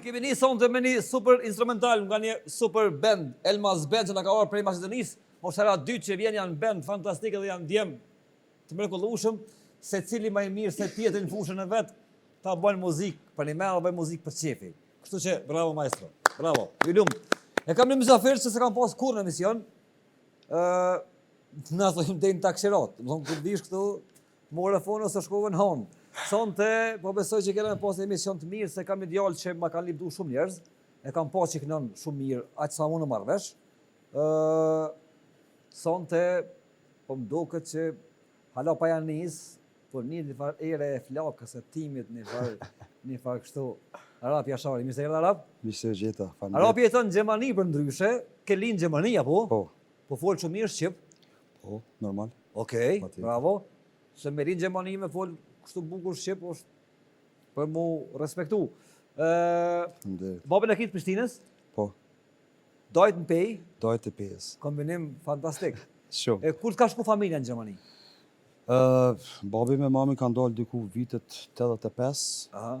kemi një sonte me një super instrumental nga një super band, Elmas Band, që nga ka orë prej Macedonisë, Moshara 2 që vjen janë band fantastike dhe janë djem të mrekullueshëm, se cili më i mirë se tjetrin në fushën e vet, ta bëjnë muzikë për një merë, bëjnë muzikë për qefi. Kështu që, bravo maestro, bravo, ju lumë. E kam një mysafirë që se kam pas kur në emision, na thojmë dejnë takshirat, më thonë kur dish këtu, more fonë ose shkove në honë. Sonte, po besoj që kena pas një emision të mirë, se kam ideal që ma kanë lipdu shumë njerëz, e kam pas që kënon shumë mirë, aqë sa unë marrë vesh. Sonte, po më duket që hala pa janë nisë, po një farë ere e flakës e timit, një farë kështu. Arap Jashari, mirë se erdhe Arap? Mirë se gjeta, fanë. Arap jeton në Gjermani për ndryshe, ke linë në Gjermani, apo? Po. Po folë shumë mirë Shqip? Po, normal. Okej, bravo. Se me linë në Gjermani me folë kështu bukur Shqip, është për mu respektu. Babën e kitë Prishtinës? Po. Dajt në pej? Dajt e pejës. Kombinim fantastik. Shumë. E kur t'ka shku familja në Gjermani? Babi me mami kanë dalë diku vitet 85. Aha.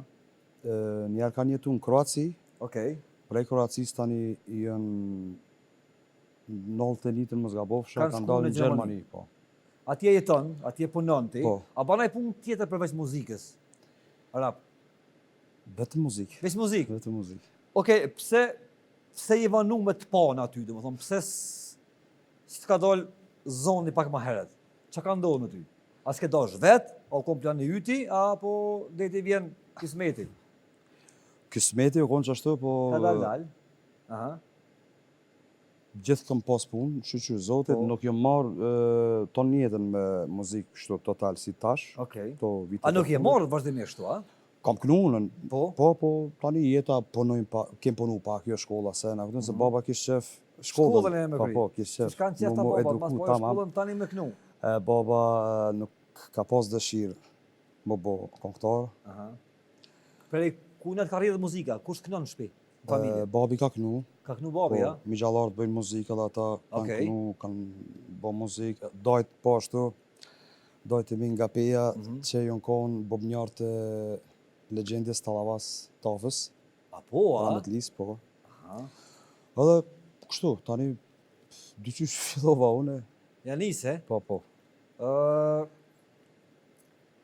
Njerë kanë jetu në Kroaci. Okej. Prej Kroacis tani janë 90 litër më zgabofsha, kanë dalë në Gjermani. Po. Atje jeton, atje punon ti. Po. A banaj punë tjetër përveç muzikës? Arap? Vetëm muzikë. Veç muzikë? Vetëm muzikë. Okej, pse i vanu me të panë aty, do më thonë, pse s'ka dalë zoni pak ma heret? Qa ka ndodhë me ty? A s'ke dash vetë, o kom plan në yti, apo dhe ti vjen kismeti? Kismeti u konë që ashtu, po... Ka dal. Aha. Gjithë kam pas punë, shqyqyr zotit, nuk jam marrë ton jetën me muzikë kështu total si tash. Okej. A nuk je marrë vazhdimisht tu, a? Kam knunën. Po? Po, tani jeta kem punu pak jo shkolla se na këtën se baba kishte qef shkollën. Shkollën e me kry. Po, kishte qef. Shkan qef ta baba, mas po e shkollën tani me knu. Baba nuk ka pas dëshirë më bo këngëtar. Aha. Prej ku në të ka rridhe muzika? Kush kënon në shtëpi? Familje? Babi ka knu. Ka knu babi, ja? Mi gjallarët bëjnë muzikë edhe ata kanë knu, kanë bo muzikë. Dajt po ashtu, dajt e mi nga peja që jonë konë bobnjarë të legjendjes Tallavas Tafës. A po, a? Ramet Lis, po. Aha. Edhe kështu, tani dyqysh fillova une. Ja nise? Po.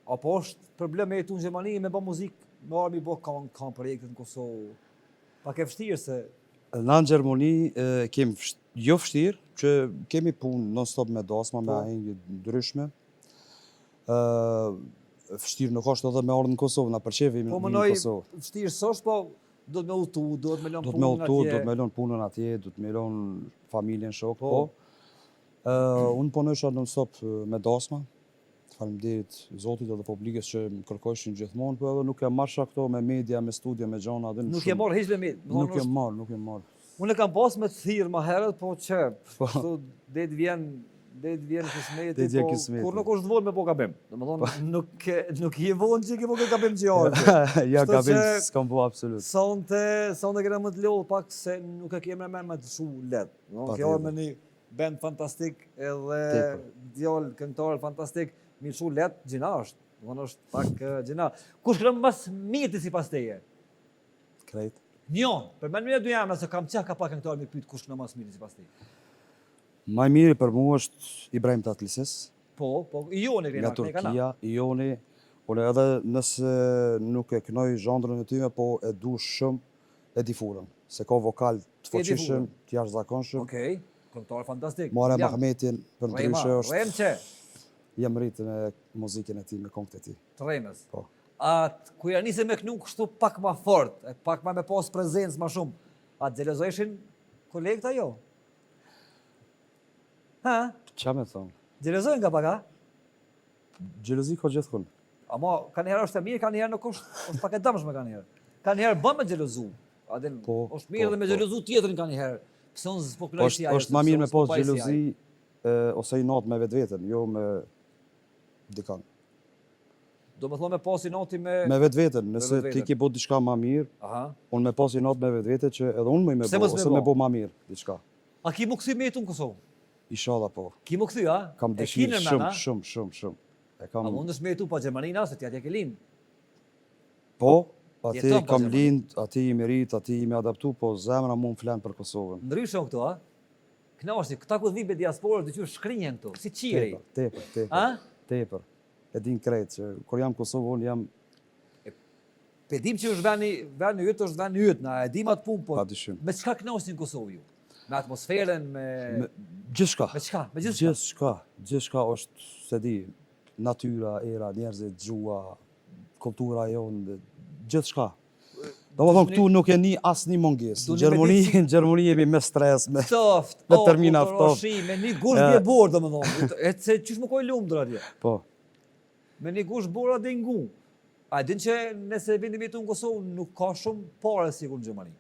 Apo është problem e jetu në Gjermani me bë muzikë, me armi bë kanë projekte në Kosovë. Pak e vështirë se... Na në Gjermani kemi jo vështirë, që kemi punë non-stop me dasma, me ahengje ndryshme. Vështirë nuk është edhe me ardhë në Kosovë, na përqevi në Kosovë. Po mënoj vështirë s'është, po do të me udhëtu, do të me lënë punën atje. Do të me lënë punën atje, do të me lënë familjen shok, po. Unë punojsha non-stop me dasma. Faleminderit Zotit edhe publikës që më kërkojshin gjithmonë, po edhe nuk e marrsha këto me media, me studio, me gjona. Nuk e marrë hiç me media? Nuk e marrë. Unë e kam pas me të thirrë më herët, po që, det vjen kismeti, po kur nuk është vonë me po gabim. Domethënë nuk je vonë që ke po gabim që jarë. Ja, gabim s'kam po absolut. Sonte kena më të lodhë pak se nuk e kemë me të shu letë. Kjo me një band fantastik edhe djallë këngëtar fantastik, mi shu letë, gjina është. Domethënë është pak gjina. Kush kënë mas mirë ti sipas teje? Krejt. Njon, për me një dy jam, se kam qenë ka pak këngëtar mi pyet kush kënë mas mirë sipas teje. Maj mirë për mu është Ibrahim Tatlises. Po, Ioni nga Turkia, Ioni. Unë edhe nëse nuk e kënoj zhandrën e tyme, po e du shumë Edi Furën. Se ka vokal të fuqishëm, të jashtëzakonshëm. Okej, këngëtar fantastik. Muharrem Ahmetin, për ndryshe është... Remqe. Jam rritë me muzikën e ti, me këngët e ti. Të Remës. Po. Ku ja nisi me kënu kështu pak ma fort, pak ma me pas prezencë ma shumë, a të gjelezojshin kolegët ajo? Ha? Qa me thonë? Gjelezojnë nga pak, ha? Gjelozi ka gjithkun. Ama, ka njëherë është e mirë, ka njëherë nuk është pak e dëmshme ka njëherë. Ka njëherë bën me gjelozu. është mirë dhe me gjelozu tjetërin ka njëherë. Pëse unë s'po kënoj si ajo. është ma mirë me pas gjelozi ose i natë me vetë-vetën, jo me dikan. Do me thonë me pas i nati me... Me vetë-vetën, nëse ti ki bo diçka ma mirë, unë me pas i natë me vetë-vetën që edhe unë me bo, ose me bo ma mirë diçka. A ki mu këthy me jetu në Kosovë? Inshallah po. Ki mu këthy, a? Kam dëshirë shumë. A mund është me jetu pa Gjermanina, se ti atje ke linë? Po, Ati kam lind, ati i merit, ati i me adaptu, po zemra mu më flenë për Kosovën. Ndryshon këtu, a? Knaqësi, këta ku dhibe diasporës dyqyr shkrinjen këtu, si qiri. Tepër. E din krejt, që kur jam Kosovë, unë jam... Pe dim që është veni ytë, është veni ytë, na e dim atë punë, po me çka knaqësi në Kosovë ju? Me atmosferën, me... Gjithçka. Me çka? Me gjithçka? Gjithçka është, se di, natyra, era, njerëzit, gjua, kultura jonë, gjithçka. Do më thonë, këtu nuk e një asë një mungesë. Në Gjermoni jemi me stres, me termina ftoft. Me një gush bje borë, do më thonë. E se qysh më koj lumdër atje. Po. Me një gush borë dhe ngu. A din që nëse vini mitu në Kosovë, nuk ka shumë pare sigur në Gjermani.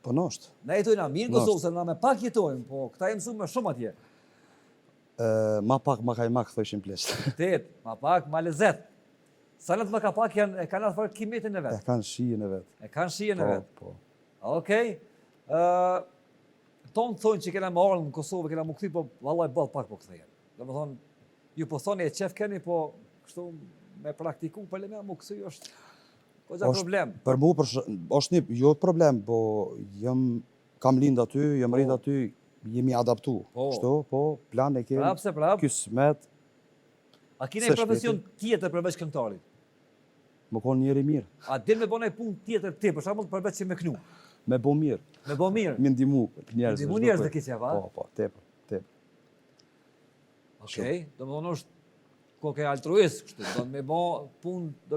Po nështë. Ne jetojna mirë në Kosovë, se na me pak jetojmë, po këta jemë me shumë atje. Ma pak, ma kajmak, thëshim plesht. Ma pak, ma lezet. Sanet më ka pak e kanë atë farë kimetin e vetë. E kanë shijen e vetë. Po. Okej. Tonë thonë që kena më arë në Kosovë, kena më këthi, po vallaj bëllë pak po këthejen. Dhe më thonë, ju po thonë e qef keni, po kështu me praktiku, për le me më këthi është koja problem. Për mu, është një, jo problem, po kam lind aty, jam rrit aty, jemi adaptu. Kështu, po, plan e kemë, kismet. A kine profesion tjetër përveç këngëtarit? Më konë njeri mirë. A din me bo një punë tjetër ti, për shembull përveç që me knu? Me bo mirë. Me bo mirë? Me ndimu njerëzve. Ndimu njerëzve kisja, va? Po, tepër. Okej, do më thonë është koke altruist, kështu, do me bo punë të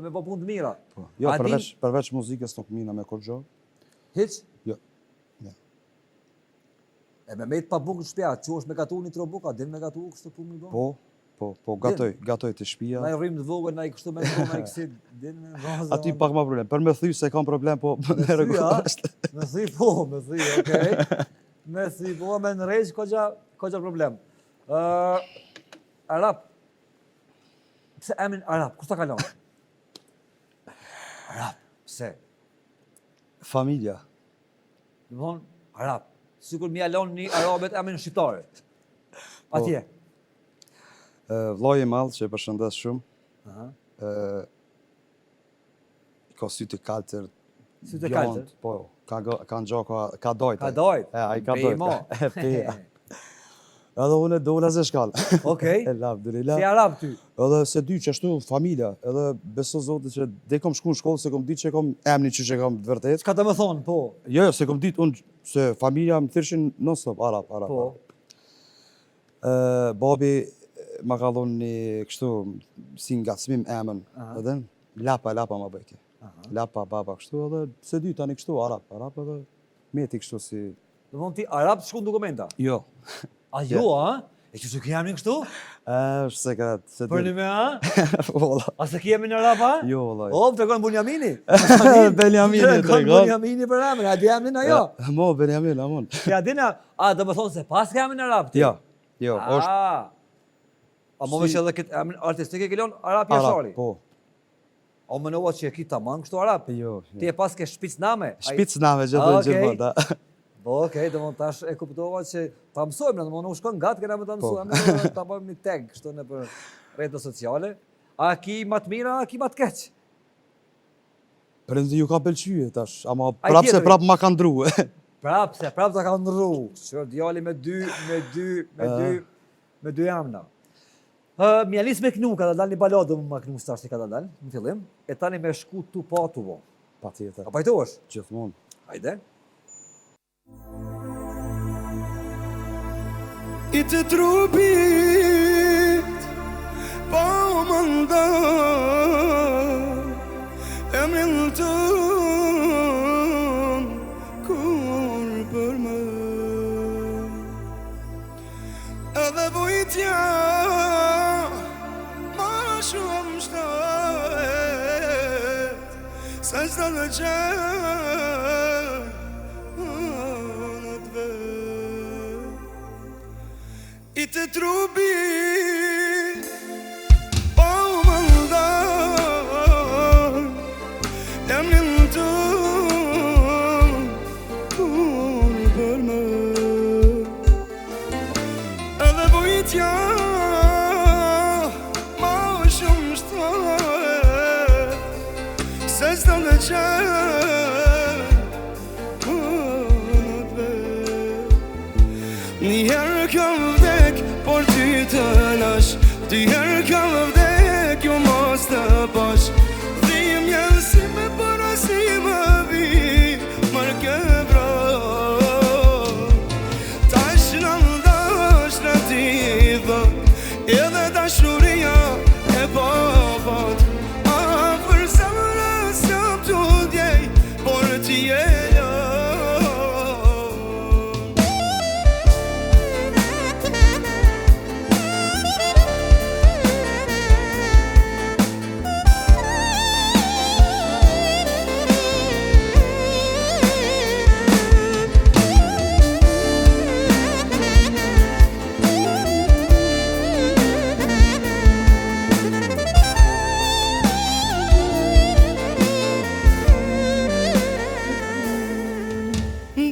mira. Jo, përveç muzikës nuk mina me kur gjo. Hiq? Jo. E me mejtë pa bukë në shpja, që është me gatu një tro buka, din me gatu kështu punë mi bo? Po, gatoj të shpia. Na i rrim të vogën, na i kështu me në kësi, din me vazë. Ati pak ma problem, për me thy se kam problem, po me rëgurasht. Me thy, okej. Me thy, po, me në rejsh, ko gja problem. Arab. Pse emin Arab, kus ta kalon? Arab, pse? Familja. Në thonë, Arab. Sikur mi alon një Arabet emin shqiptare. Atje. Vllai i madh që e përshëndes shumë. Ka sytë kaltër. Sytë kaltër? Po, ka nxoka, ka dojtë. Ka dojtë? Ai ka dojtë. Edhe unë do unë zë shkallë. Okej. Elhamdulillah. Si Arab ty? Edhe se dy që ashtu familja, edhe beso Zotit që dhe kom shku në shkollë se kom ditë që kom emni që kam të vërtet. Çka të më thonë, po? Jo, se kom ditë unë se familja më thërshin non-stop, Arab. Po. Babi ma ka dhonë një kështu si ngacmim emën, edhe lapa ma bëjke. Lapa, baba kështu, edhe se dy tani kështu, Arab edhe meti kështu si... Dhe thonë ti Arab të shku në dokumenta? Jo. A jo, a? E që që kemi kështu? është sekret. Për një me, a? Vola. A se kemi në Arab, a? Jo, vola. O, të regonë Bunjamini? Benjamini të regonë. Bunjamini për emën, a di emnin a jo? Mo, Benjamin, amon. Ja dina, a dhe më thonë se pas kemi në Arab ti? Jo, është... A më vesh edhe këtë emrin artistik e kelon Arab Jashari? Po. O më nëva që e ki tamam kështu Arab? Jo. Ti e pas ke shpicname? Shpicname, gjithë da. Okej, do më tash e kuptova që ta mësojmë, do më në u shkon gatë, kena me ta mësojmë, ta bëjmë një tag, kështu në për rrjetet sociale. A ki ma të mira, a ki ma të keq? Prandaj ju ka pëlqyer tash, ama prapë se prapë ma ka ndru. Prapë ta ka ndru. Që djali me dy jamna. Mjalis me knu, ka da dal një baladë më knu stash si ka da dal, në fillim, e tani me shku tu pa tu vo. Pa tjetër. A pajtohesh? Gjithmonë. Hajde. I të trupit pa më nda emrin tën kur për më edhe vujtja ma shumë shtet se s'da në I të trupit pa më ndaj emrin tën kur për më edhe vujtja ma shumë shtet se s'da në qenë Dy herë kam vdek jo mos të pash Dhimbje si me para si më vi Marrë ke vrap Tash në ndash në ti dhët Edhe dashuria e pavat Afër zemrës jam t'u djej Por ti e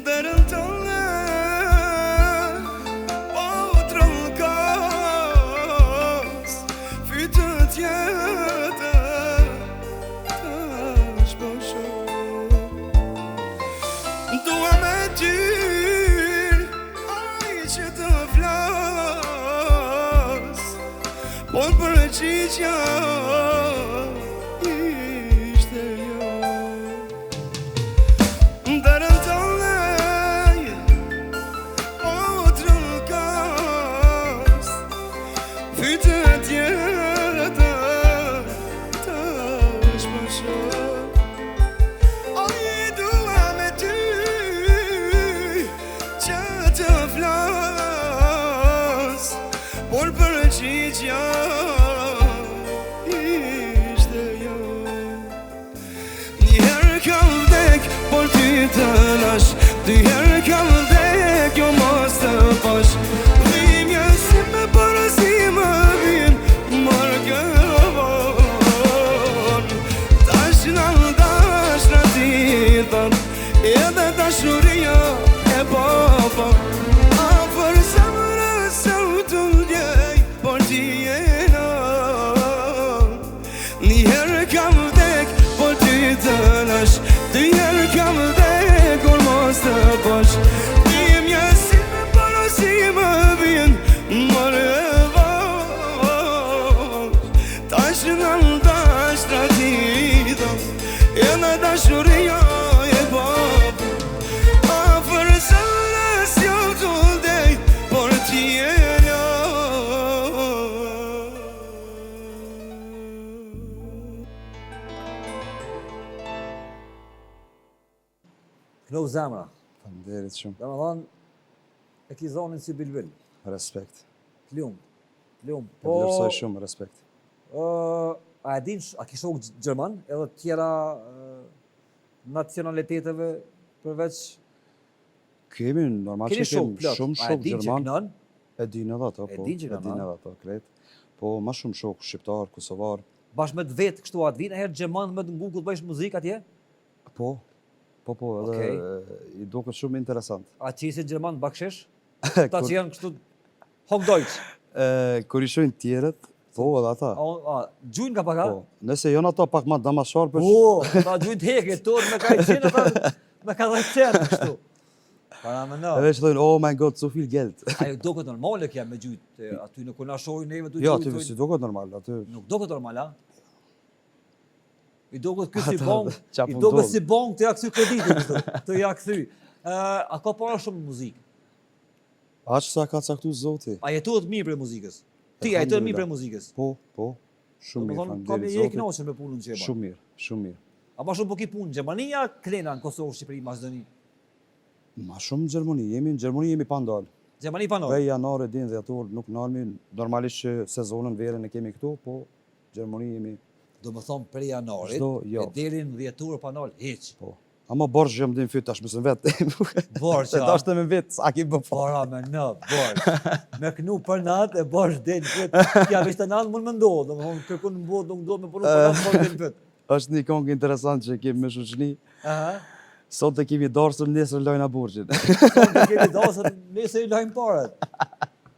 Derën të le Po të rëllkas Fytë tjetër Tash po shoh Dua me ty Ai që të flas Por përgjigja ishte jo Derën të Por përgjigja ishte jo Një herë kam vdek, por ty të lash Dy herë kam vdek, jo mos të pash Dhimbje si me para si më vin Marrë ke vrap Tash në ndash në ti thot Edhe dashuria e papa Afër zemrës jam t'u djej Por ti e na Një herë kam vdek Por ty të lash Dy herë kam vdek Kur mos të pash Dhimbje si me para si më vjen Marrë e vash Tash në ndash tra ti dhëm Edhe dashuria e papa Afër zemrës jam t'u djej Por ti e na Kno zemra. Faleminderit shumë. Dhe më thonë, e ki zonin si bilbil. Respekt. Plum. E vlerësoj shumë, respekt. A e din, a ki shok Gjerman edhe tjera nacionaliteteve përveç Kemi, normal keni që shok kemi plot. shumë A e shok din që Gjerman. kënon? E din edhe ato, E po. din që E kanë, din a? edhe ato, krejt. Po, ma shumë shok, shqiptar, kosovar. Bashkë me të vetë kështu atë vinë, herë Gjerman me të nguku të bëjsh muzikë atje? Po, edhe i duket shumë interesant. A që si Gjerman bakshesh? Ta që janë kështu Hochdeutsch. Kur i shojnë tjerët, po, edhe ata. Gjujnë ka paka? Po, nëse jonë ato pak ma damashar për Ta gjujnë të heke, tonë me ka i qenë ata, me ka dhe qenë kështu. Para me në. Edhe që thojnë, oh my god, so viel geld. Ajo do këtë normale kja me gjujtë, aty në kuna shojnë neve të Jo, gjujtë. aty si do këtë normal, aty. Nuk do këtë normal, a? I do këtë kësi bong, qapu i do këtë dorë. si bong të ja kësy kreditin, të ja këthy. A ka para shumë muzikë? Aq sa ka caktu zoti. A jetuat mirë për muzikës? Ti, a jetuat mirë për muzikës? Po, shumë mirë, Kami faleminderit je zotit. knoqën me punën që e bën. Shumë mirë. A ma shumë po ki punë në Gjermania, klena në Kosovë, Shqipëri, Maqedoni? Ma shumë në Gjermani, në Gjermani jemi pa ndalë. Gjermani pa nërë? Prej janar e din dhe atur nuk nalmi, normalisht që sezonën verën e kemi këtu, po Gjermani jemi. Do më thonë për janarit, Çdo javë. e delin 10 orë pa nalë, heq. Po. Ama borë gjëmë din fyt tash mësën vetë. Borë Se që tash të me vetë, sa ki bë pa. para me në, borë. Me kënu për natë e borë del fyt. Ja, veç të natë mund më ndohë, do më thonë kërkun në bodë, nuk do me punu për natë, borë del fyt. Është një kongë interesant që kemi me shoqëni. Aha. Sot e kemi darsur, nesër lojna burgjin. Sot të kemi dasër, nesër i lajmë parët.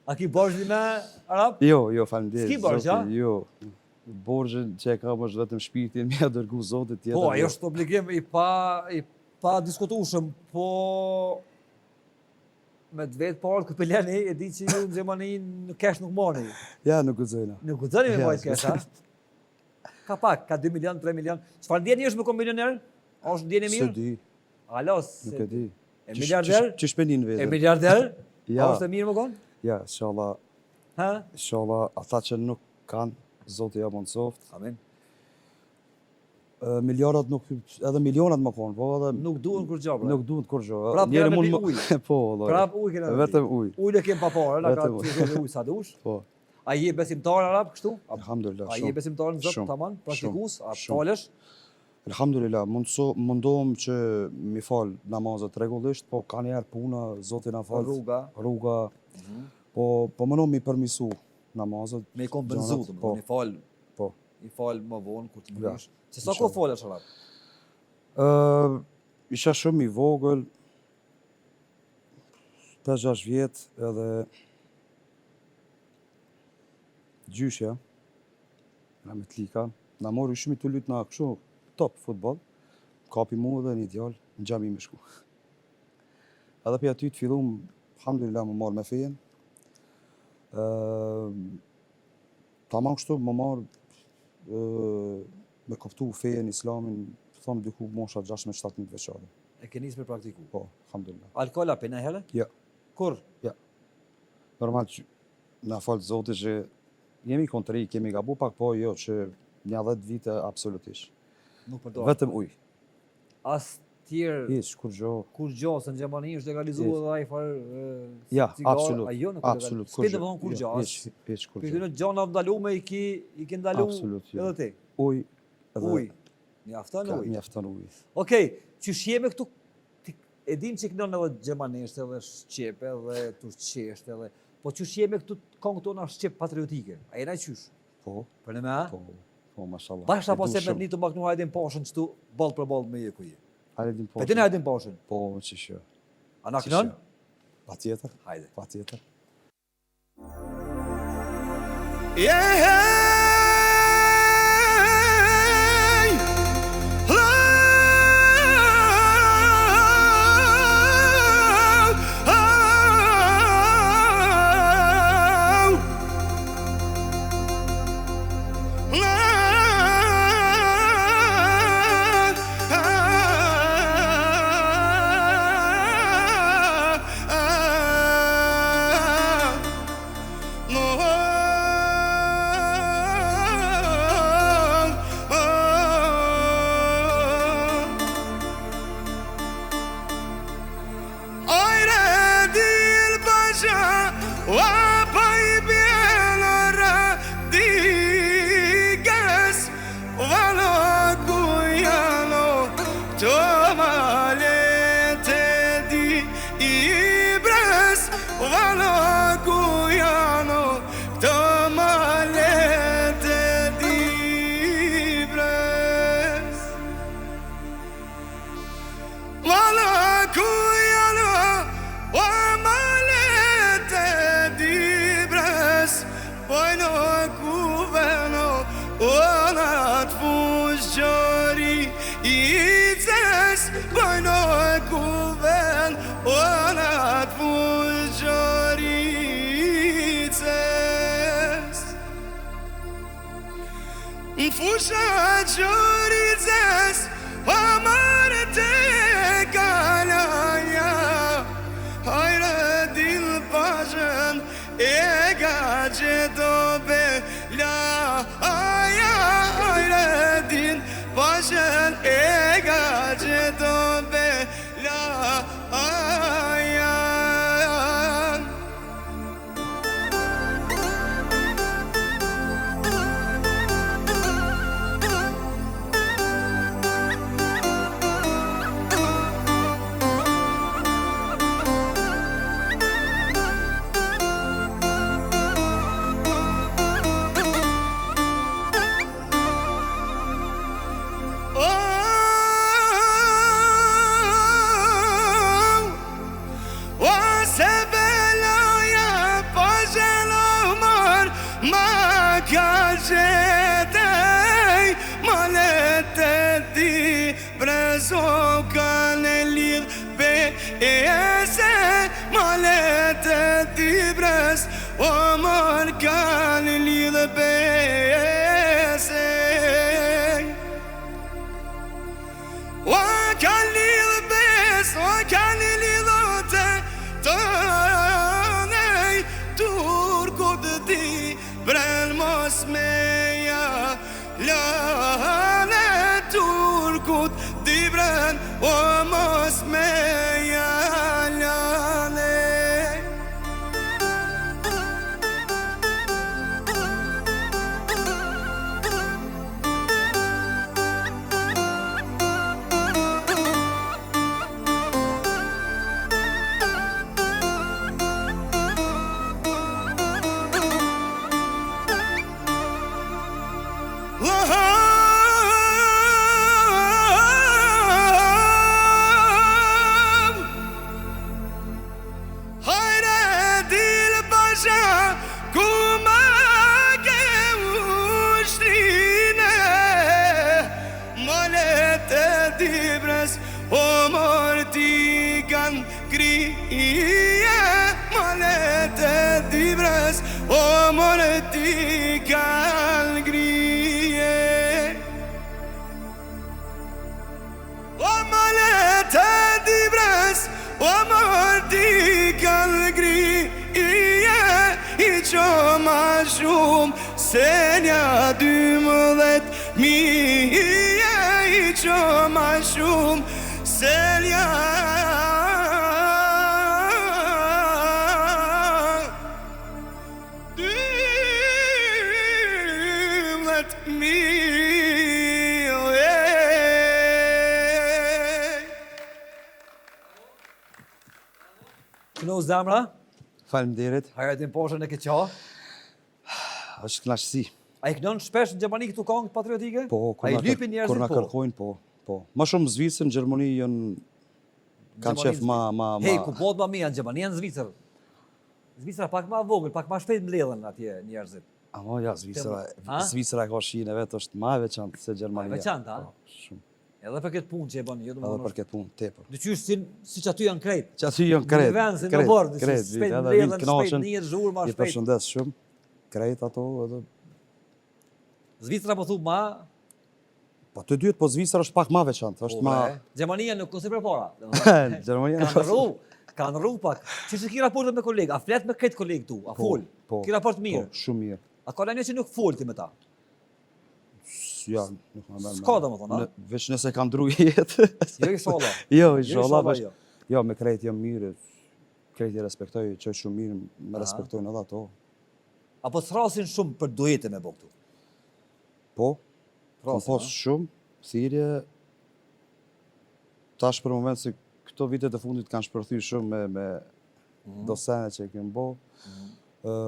A ki borgjë me Arab? Jo, faleminderit. S'ki borxh, zoti, a? Jo. Borgjën që e kam është vetëm shpirtin, më ja dërgu zotit tjetër. Po, ajo është obligim i pa diskutueshëm, po me të vetë parë këtë pëlleni, e di që ju në Gjermani në kesh nuk moni. Ja, nuk guxojna. Nuk guxoni me Ja, mojtë kesh, ha? Ka pak, ka 2 milion, 3 milion. Çfarë ndjeni është me kom milioner? Është ndjeni Se mirë? di, Alos, nuk e di. e miliarder? Çish penin E vetë. miliarder? Ja. Është e mirë më konë? Ja, inshallah, Ha? inshallah ata që nuk kanë, Zoti ja mundsoft. Amen. Miliardat nuk, edhe milionat më konë, po edhe Nuk duhen kur gjabra. nuk duhet kur gjë. Prap kena me pi Po, vëllai. Prap ujë kena. Vetëm ujë. Ujë e kem pa parë, na ka Vetëm ujë. të ujë sa dush. Po, A je besimtar arab kështu? alhamdulillah. A je besimtar në Zot Shumë, tamam, praktikues, a shumë. falesh? Alhamdulillah, mundohem që mi fal namazet rregullisht, po ka njerë puna, Zoti na fal. Rruga. Po mëno mi përmisu namazet. Me i kompenzu, gjanat, domethënë, i fal, Po. i fal më vonë kur të Ja, mbysh. Se sa kohë falesh arab? Isha shumë i vogël, 5-6 vjet edhe gjyshja, na me t'lika, na mori shumë i të lytë na kështu top futbol, kapi mu dhe një djallë në xhami me shku. Edhe për aty të fillum, alhamdulillah më marrë me fejen. Tamam kështu më marrë me kuptu fejen islamin, thonë diku mosha 16-17 veçare. E ke nisë me praktiku. Po, alhamdulillah. Alkola pe në herë? Ja, Kur? normal që na falë Zoti që jemi kontri, kemi gabu pak, po jo që një 10 vite absolutisht. Nuk përdor. Vetëm ujë. As tjerë Hiç, kur gjo. kur gjo, se në Gjermani është legalizuar edhe ai farë Ja, cigarë, absolut. a jo nuk Absolut. S'pe domethënë kur gjo. Hiç kur Për gjo. këtë gjona ndalume i ke ndalu Absolut, jo. edhe ti. Ujë edhe Ujë. Mjafton ujë. mjafton ujë. Okej, qysh jemi këtu, e dim që kënon edhe gjermanisht, edhe shqip, edhe turqisht, edhe, po qysh jemi këtu këngë tona shqip patriotike? A jena qysh? Po, Për në me a? po, mashallah. Bashkë apo E du se me shumë. një të maknu hajdin poshën qëtu, ball për ball me je ku je. Hajde din po. Për ti në hajdin poshën? Po, që shë. A na kënon? Patjetër, Hajde. patjetër. Yeah. Fusha gjorices, pa marë të kalanja. Hajre dil pashën, e ga gjitho bela. Hajre dil pashën, e ga gjitho bela. malet e tibres o mor kanë lidhe bese o kanë lidhe bes o kanë lidhe të nej turkut ti bren mos meja lane turkut ti bren o mos meja lane o morti kan grije malete dibres o morti kan grije o malete dibres o morti kan grije I qo ma shumë se nja 12.000 I qo ma shumë se nja 12.000 Këno zemra, Faleminderit. hajatin poshën e ke qa. Është kënaqësi. A I kënon shpesh në Gjermani këtu këngë patriotike? Po, A I lypin njerëzit kur na po? kërkojnë, po. Më shumë Zvicër, në Gjermani janë kanë qef ma Hej, ku bot ma mija në Gjermani, janë Zvicër. Zvicra pak ma vogël, pak ma shpejt mbledhen atje njerëzit. Ama ja, Zvicra Ha? Zvicra ka shihin e vet është më e veçantë se Gjermania. Ma e veçantë, ha? Po, shumë. Edhe për këtë punë që e bani, jo Edhe për këtë punë tepër. Dyqysh si që aty janë krejt. Që aty janë krejt. Në vend, si në bordë, krejt, shpejt edhe mbledhen, vinë kënaqen. shpejt njët zhurë, ma I shpejt. përshëndes shumë. Krejt ato edhe Zvicra po thu ma, po të dytë, po Zvicra është pak më veçantë, është më Gjermania nuk ose për para. Gjermania Kanë rru pak. Që ki raportet me kolegë, a flet me këtë kolegë tu, a fol. po. Ki raport mirë. Po, shumë mirë. A ka një që nuk folti me ta. Ja, nuk më merr. S'ka domethënë, a? Veç nëse kanë ndru jetë. Jo inshallah. Jo, inshallah. jo. Jo, me krejt jam mirë. Krejt I respektoj, që është shumë mirë, me respektojnë edhe ato. Apo thrasin shumë për duete me bo këtu. Po, kam Thrasin, pas shumë, thirrje. Tash për moment se këto vitet e fundit kanë shpërthyr shumë me dosene që e kemë bo,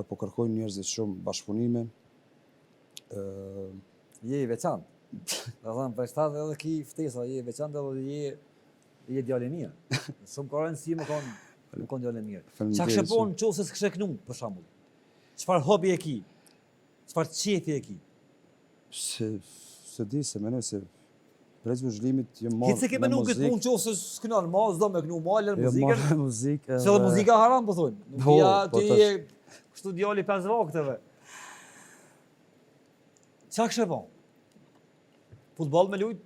po kërkojnë njerëzit shumë bashkëpunime. Je I veçantë. Dhe thënë, për shtatë edhe ki ftesa, je I veçantë edhe je djale mirë. Shumë ka rëndësi më konë djale mirë. Faleminderit Qa kështë shumë. bon në qovë se s'kështë knu, për shambull? Qëfar hobi e ki? Qëfar qefi e ki? Se di, se menoj se prezve zhlimit jem marrë Këtë se ke menu këtë punë qovë se s'kënon, ma zdo me knu malën, muzikën. marrë muzikë. Se dhe muzika haram, po thonë. Nuk Po, ja po, ti tash. je kështu djali 5 vakteve. Qa kështë bon? Futbol me lujt,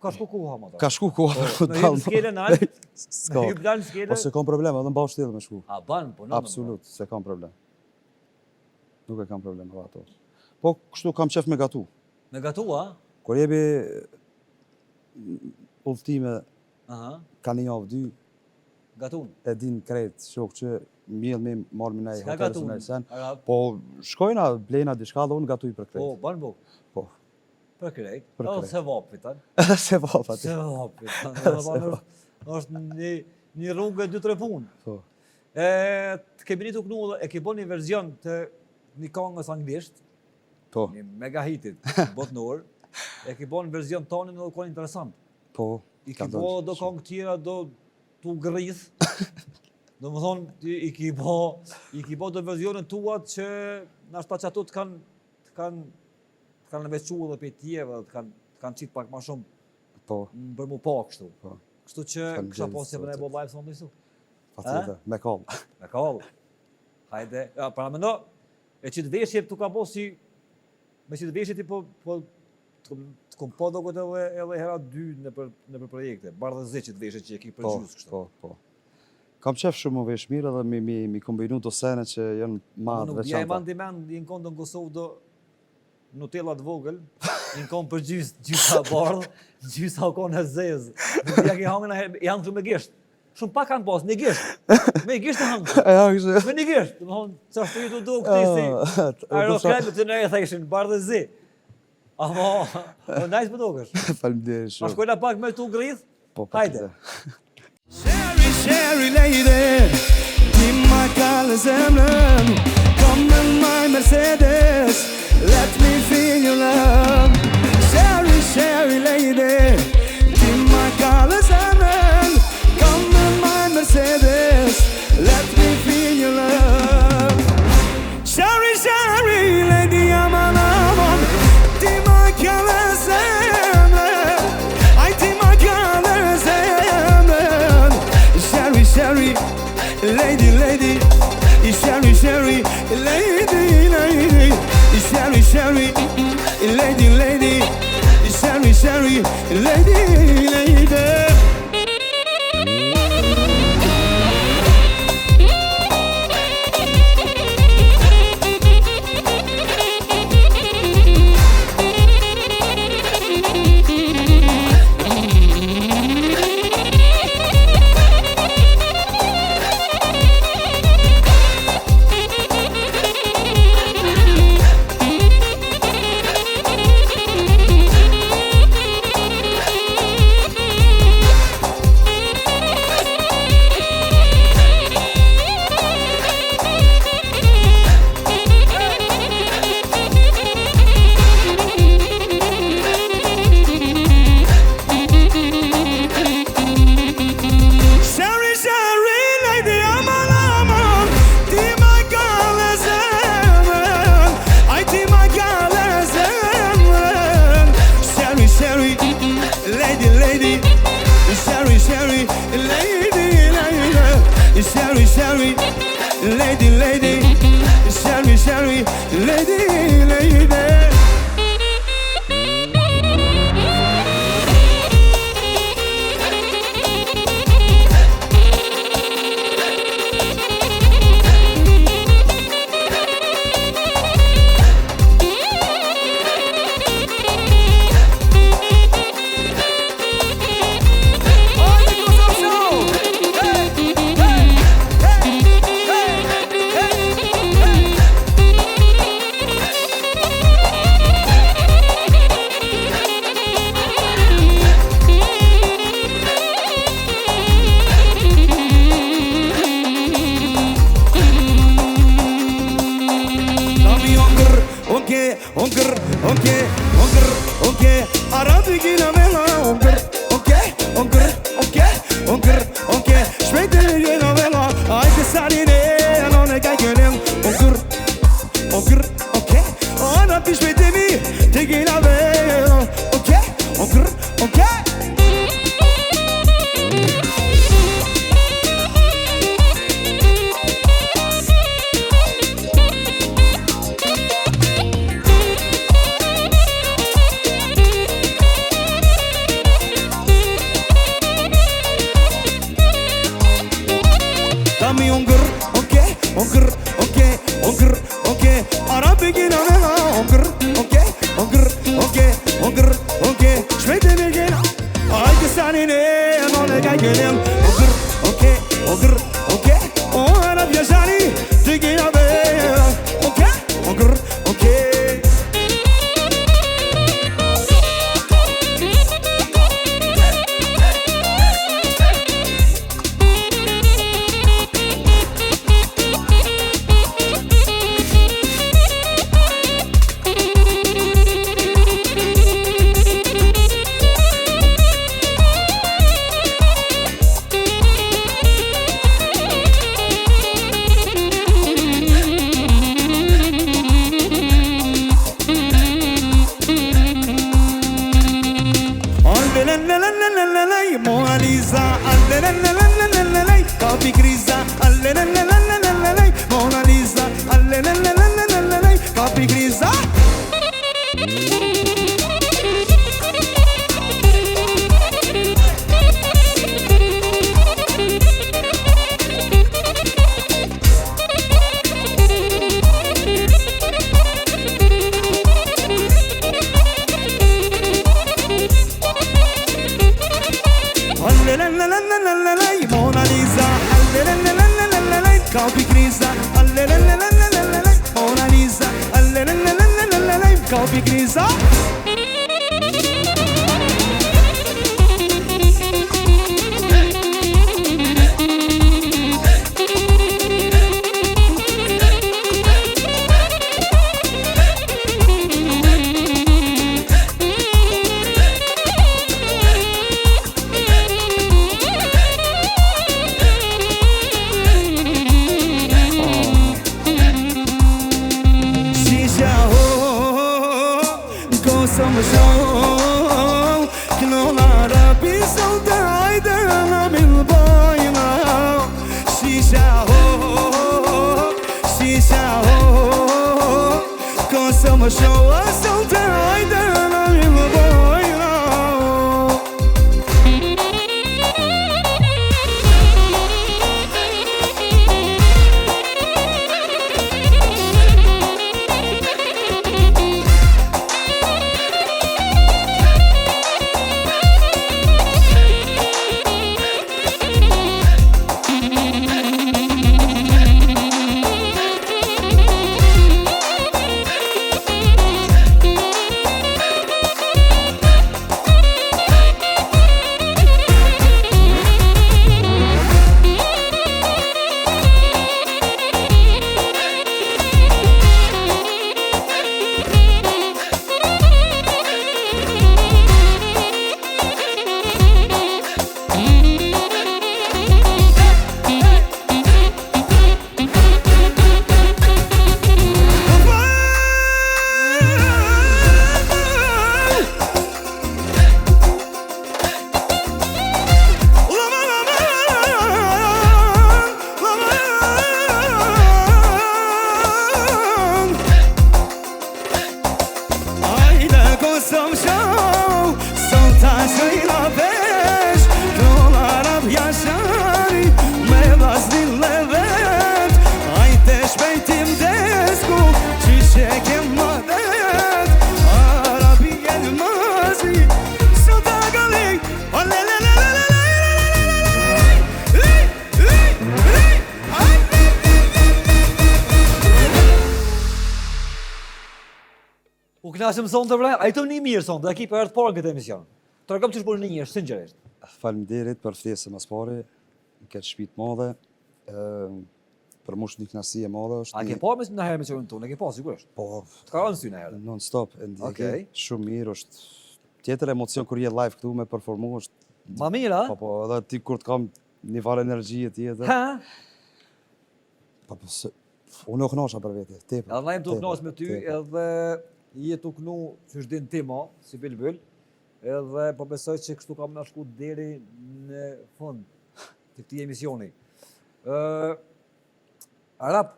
ka shku koha ma ta. Ka shku koha për Me futbol. hypë skele në altë, S'ka. me hypë lanë skele. Po se kam problem, edhe mba shtillë me shku. A ban, po në. Absolut, se kam problem. Nuk e kam problem edhe ato. Po kështu kam qef me gatu. Me gatu, a? Kur jebi udhëtime Aha, ka një javë 2, gatun. e din krejt, shok që mjell me marrë me nej S'ka hotelës gatun, me nej sen. Arab. Po shkojna, blejna diçka dhe unë gatuj për Po, krejt. ban bo. Po, Për krejt. Për O, krejt. se vapit, a? se vapa ti. Se vapit. është një rrugë 2-3 punë. Po, Të kemi një të knu dhe e ke bo një verzion të një kongës anglisht, po, një mega hitit, botnor, e ke bo në verzion tonin dhe konë interesant. po. I ka ki bo dalë do shumë. kongë tjera, do tu gërith. Do më thonë, i ki bo do verzionën tuat që nashta që ato të kanë në veçu dhe për tjeve, të kanë qitë pak ma shumë Po, për mu pa kështu. po. Kështu që kësha Faleminderit, pas që vëne zotit. bo live së më bëjsu. Patjetër, me koll. Me koll. Hajde, ja, para mendo, e që të veshje tu ka bosi, me që të veshje ti po të kom po do këtë edhe hera 2 në për projekte, bardhëzi që të veshje që e ki përgjus kështë. Po. Kam qef shumë më vesh mirë edhe mi kombinu të sene që janë madhë Nuk bja e veçanta. mandi mend, i në kondo në Kosovë do Nutella të vogël, i në kondo për gjysa bardhë, gjysa o konë e zezë. Nuk bja ki hangën e hangë shumë me gisht. Shumë pak kanë pas, një gisht. Me gisht e hangë. Me një gisht. Më thonë, që ashtu i të do këti si aerokremi të në e theshin, bardhëzi. Amo, najs për dokësh. Faleminderit A shumë. shkojna pak me tu grith? Po, Hajde. Sherry lady, ti ma kalë zemrën. Come in my Mercedes, let me feel your love. Sherry lady, ti ma kalë zemrën. Come in my Mercedes, let me feel your love. Sherry lady, aman aman, ti ma kalë zemrën. Aj ti ma kalë zemrën. Sherry, lady, Sherry, lady, Sherry, lady, Sherry, lady. Lady. Okay, Arabi gina vela okay, Shpejtë gina vela, aj të sarine, non e kaj gjenem okay, Arabi shpejtë mi, të gina vela, okay. Dami okay, Arabi gina vela, okay, Shpejtë mi gina, aj të sarine, non e kaj gjenem okay, Arabi jashani, të gina vela, okay. Kaupi kriza, allelelelelelelele, Mona Lisa, allelelelelelele, kaupi kriza. Some show, Knolara pisau te ajde në milbojna. Shisha ho, ko some show, asau te ajde në milbojna. Some show, sometimes we love it. Knolara bjashari, me vaznin levet. Ajte shpejtim desku, qishe kem madet. Arabi el mazi, sota gali, U knaqëm sonte bre, ai të një mirë sonte, ekip e herë të parë në këtë emision. Tregom ç'është bërë në një, sinqerisht. Faleminderit për ftesën mas pari, në këtë shtëpi të madhe. Për mua është një kënaqësi e madhe, është. A ke parë në herë emisionin tonë? E ke parë sigurisht. Po, Të ka rënë sy në herë. non stop e ndjeki. Okej. Shumë mirë, është tjetër emocion kur je live këtu me performu, është Ma mirë, a? po, edhe ti kur të kam një farë energjie tjetër. Ha? Po, unë u kënaqja për vete, tepër. Edhe na jem të tepër, uknas me ty, tepër. edhe je të uknu që është din ti ma, si Bilbil, edhe po besoj që kështu kam na shku deri në fund të këtij emisioni. Arap,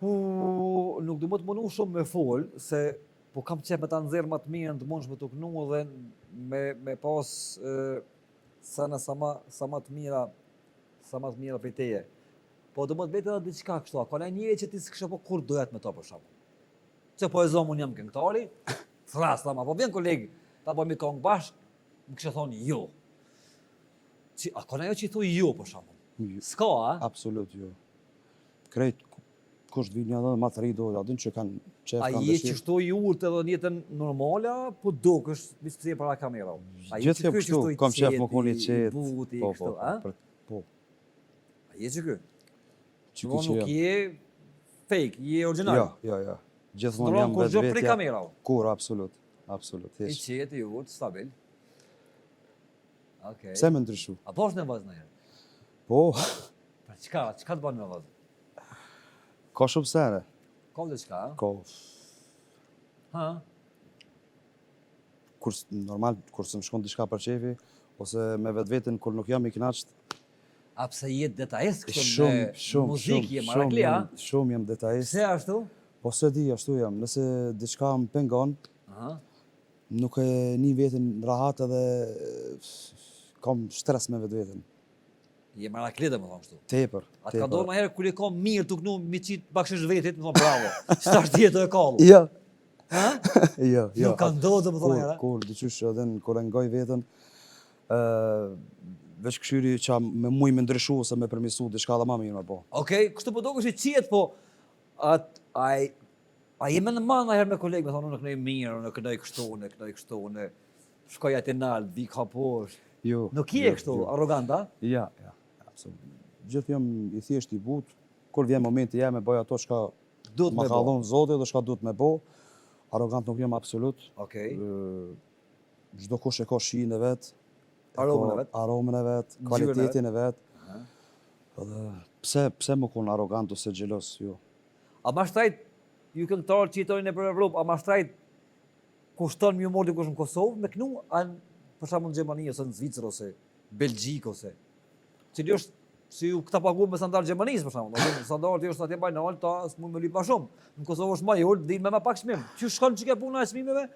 nuk du më të mënu shumë me fol, se po kam qef me ta nxerr më të mirë të mundsh me të uknu dhe me pas sana sa më të mira prej teje. Po do më të vetë edhe diçka kështu, ka një njeri që ti s'kishe po kur dojet me to për shkak. Se po e zonë unë jam këngëtari, thras tama, po vjen kolegë, ta bëjmë këngë bashkë, më kishte thonë jo. A ka ajo që i thuj jo për shkak. S'ka, a? Absolut jo. Krejt kush vjen edhe më të rritë, atë që kanë çef A kanë je dëshirë. që shto i urtë edhe në jetën normale, po dukësh dispozit para kamerave. A je Gjithë që ky kështu, që kam qef më qeti, koni qet. buti, Po, kështu, po, a? po. A je që ky? Që Po nuk je fake, je original. Jo. Gjithmonë Ndron jam kur gjë prej vetvetja. kamerave. Kur, absolut. Absolut. I Hiç. qeti, i urtë, stabil. Okej. Pse më ndryshu? A po është në vazë në herë? Po, Për çka të bën në vazë? ka shumë sene. Ka diçka, a? Ka Ha? normal kur s'm shkon diçka për çefi ose me vetveten kur nuk jam i kënaqur. A pse je detajist kështu Shumë, me muzikë, je marakli, a? Shumë jam detajist. Pse ashtu? Po se di, ashtu jam. Nëse diçka më pengon, Aha. nuk e një veten rahat edhe kam stres me vetveten. Je marakli dhe më thonë kështu. Tepër. A të ka dorë në herë kur i ka mirë të kënu mi qitë bakshish vetit, më thonë bravo. Qëta është djetë e kallu. Jo. Ha? Jo. Nuk ka ndodhë, më thonë herë. Kur, dyqysh edhe në kur e ngoj veten, veç këshyri që me muj me ndryshu ose me përmisu diçka dhe ma mirë me po. Okej, kështu po dukesh i qiet, po a jemi në manë herë me kolegë, me thonë, unë kënej mirë, unë kënej kështu, unë shkoj atë nalë, vi ka poshtë. Jo. Nuk je kështu, arrogant, a? Ja. Gjithë jam i thjesht i but, kur vjen momenti jam me bëj ato çka Duhet ma me ka bo. dhënë Zoti dhe çka duhet me bo. Arrogant nuk jam absolut. Okej. Çdo kush e ka shijen e vet, Aromën e vet. aromën e vet, Ngjyrën e kualitetin e vet. Aha. Edhe pse më kon arrogant ose xhelos, jo. A mashtrajt, ju këngëtarë që jetojnë në për Evropë, a mashtrajt kushton mjë mordi kush në Kosovë me knu, anë për shembull në Gjermani ose në Zvicër ose Belgjik ose. Cili është si ju këta pagu me standard Gjermanisë për shembull, ose standardi është atje bajnal, ta s'mund me lyp ma shumë. Në Kosovë është ma i ulë, din me ma pak çmim. Që shkon që ke puna e çmimeve?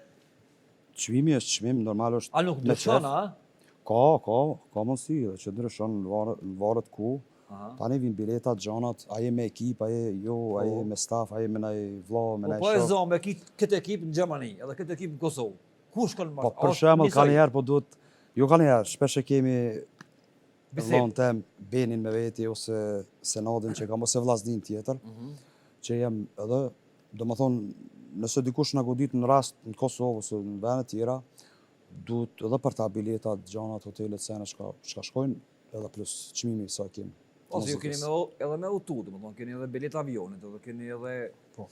Çmimi është çmim, normal është. A nuk me dëqon, qef. a? Ka mundësi edhe që ndryshon varet ku. Aha. Tani vin biletat, gjanat, aje me ekip, aje jo, aje me staf, aje me naj vlla, me naj Po e shok. zonë me këtë ekip në Gjermani, edhe këtë ekip në Kosovë. Ku shkon më? Po për shembull ka një herë po duhet, jo ka një herë, shpesh e kemi Bisedë. vllon tem Benin me veti ose Senadin që kam ose vllaznin tjetër, që jam edhe, domethënë nëse dikush na godit në rast në Kosovë ose në vende tjera, duhet edhe për ta biletat, gjanat, hotelet, sene çka shkojnë, edhe plus çmimi sa kemi. Ose ju keni edhe me utu, domethënë keni edhe bilet avionit, edhe keni edhe Po.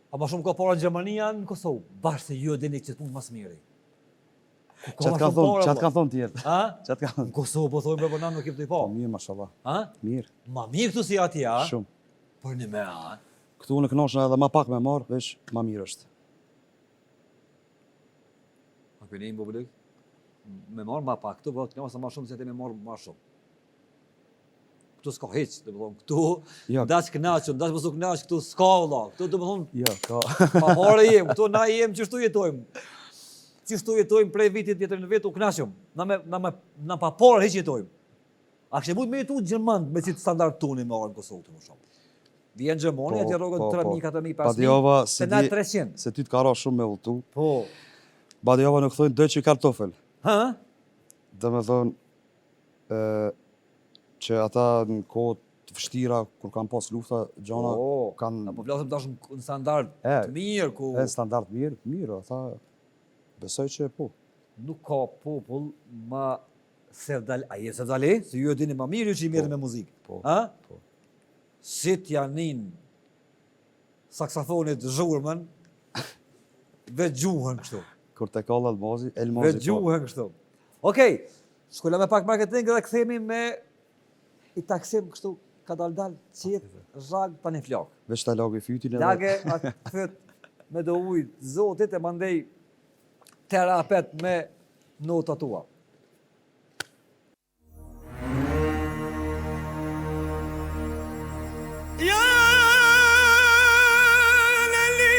A ma shumë ka para në Gjermani janë në Kosovë, bashkë se ju e dini këtë punë mas miri. Çat kanë thonë tjetër. Ha? Çat kanë Në Kosovë po thojmë për nuk kip të i pa. Po mirë, mashallah. Ha? Mirë, Ma mirë këtu si atje, a? shumë. Për një me, a? Këtu në Knoshën edhe ma pak me marr, veç ma mirë është. A për një më bëbëlik? Me marë ma pak, këtu po të njëma sa ma shumë se te me marë ma shumë. Këtu s'ka hiq, dhe më thonë, këtu Ja. ndash knaqën, ndash mësu knaqë, këtu s'ka vëlla, këtu dhe më thonë, Ja, ka. pa fare jem, këtu na jem qështu jetojmë. Qështu jetojmë prej vitit tjetër në vetë u knaqëm, na pa parë hiq jetojmë. A kështë mujtë me jetu Gjermant me qitë standard tuni me arë në Kosovë të më shumë. Vjen Gjermani, atje rogën 3.000, 4.000, 5.000, Badjova se na 300. se ty t'ka ra shumë me vulltu. Po, Badjova nuk thonë dëqi kartofel. ha? Dhe me thonë që ata në kohët të vështira, kur kanë pas lufta, gjana Po, kanë po flasëm tash në standard E, të mirë, ku standard mirë, ata besoj që po. nuk ka popull ma sevdal, a je sevdali? Se ju e dini ma mirë ju që i mirë me muzikë. Po, Ha? po. Si t'janin saksafonit zhurmën, ve gjuhën kështu. Kur te ka Elmazi, Ve Elmazi po. gjuhën kështu. Okej, shkolla me pak marketing dhe kthehemi me i taksim kështu ka dal qit, zhag, pa një flak. Veç ta lagë fytin edhe. Lage atë fyt me do ujt zotit e mandej terapet me nota tua. يا للي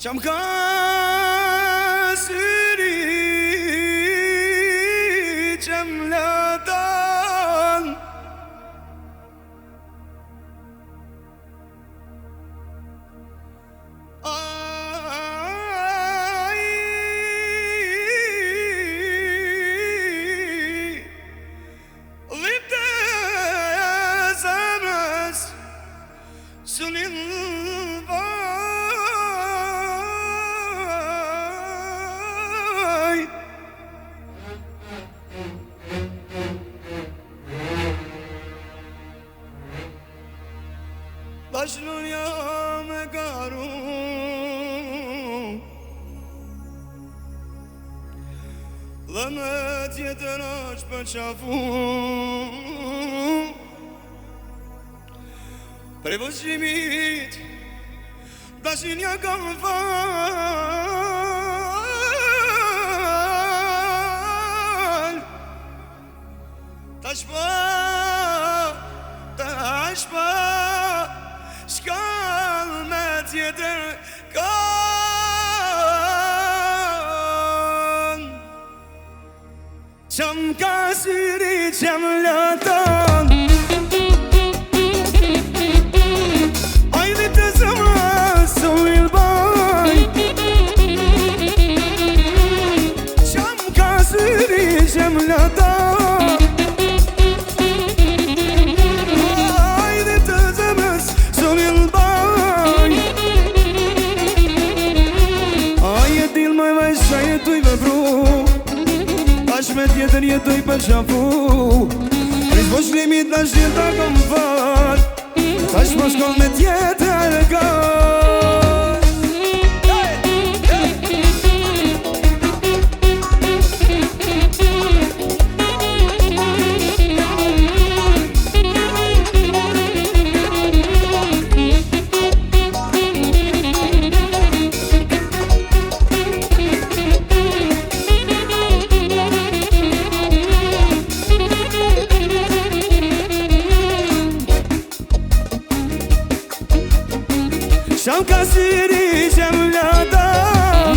Qam ka syri qem lëtan Lipte zemrës Sunin vaj Bashlunia me garu Dhe me tjetër është për qafu Prej vëshimit Dashinja kam fal Tash pa Shkall me tjetër kan Qam ka syri qem lëtan Ajde të zëmës u ilbaj Qam ka syri qem lëtan Ajde të zëmës u ilbaj Aje dil maj vajsha jetuj vëbru Tash me tjetër jetuj për qafu Pris po shlimit tash jeta kom fal Tash po shkon me tjetër gaj Qam ka syri qem lëtan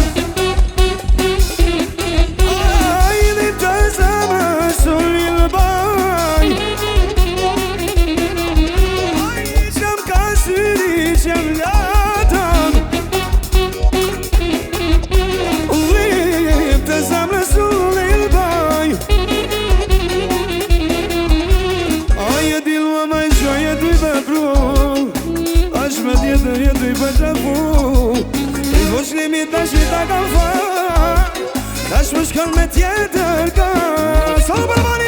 Ajde të zemrës u ilbaj Qam ka syri qem lëtan Lip të zemrës u ilbaj Aje dilma ma gjoje duj vëbru Tash me tjetër jetuj për qafu I vëshlimit tash i ta kam fal Tash më shkon me tjetër ka Solo për mani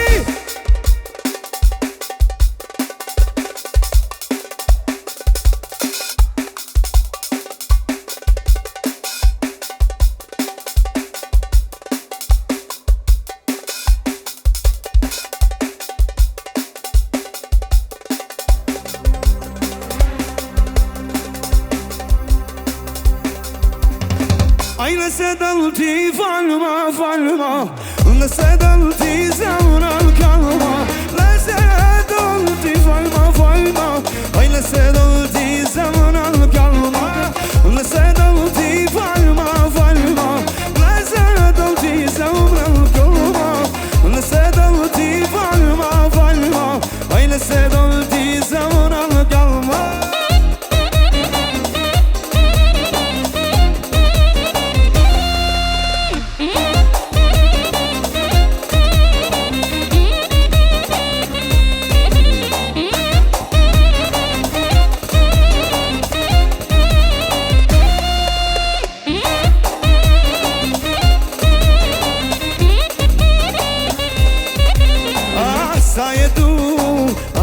Aj nëse dëll ti falma, falma Nëse dëll ti zemra l'kalma Nëse dëll ti falma, falma Aj nëse dëll ti zemra l'kalma Nëse dëll ti falma, falma Nëse dëll ti zemra l'kalma Nëse dëll ti falma, falma Aj nëse dëll ti zemra l'kalma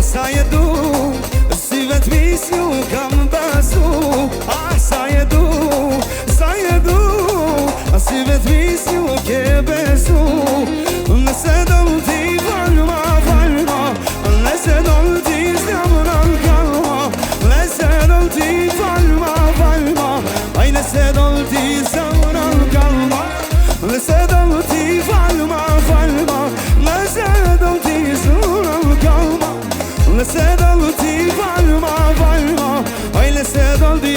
Sa jetu, si vetëmis ju kam besu Sa jetu, si vetëmis ju ke besu Nëse dëll ti falma, falma Nëse dëll ti zemra l'kalma Nëse dëll ti falma, falma Aj nëse dëll ti zemra l'kalma Nëse dëll ti falma, falma Nëse dëll ti zemra l'kalma Nëse dëll ti falma, falma Aj nëse dëll ti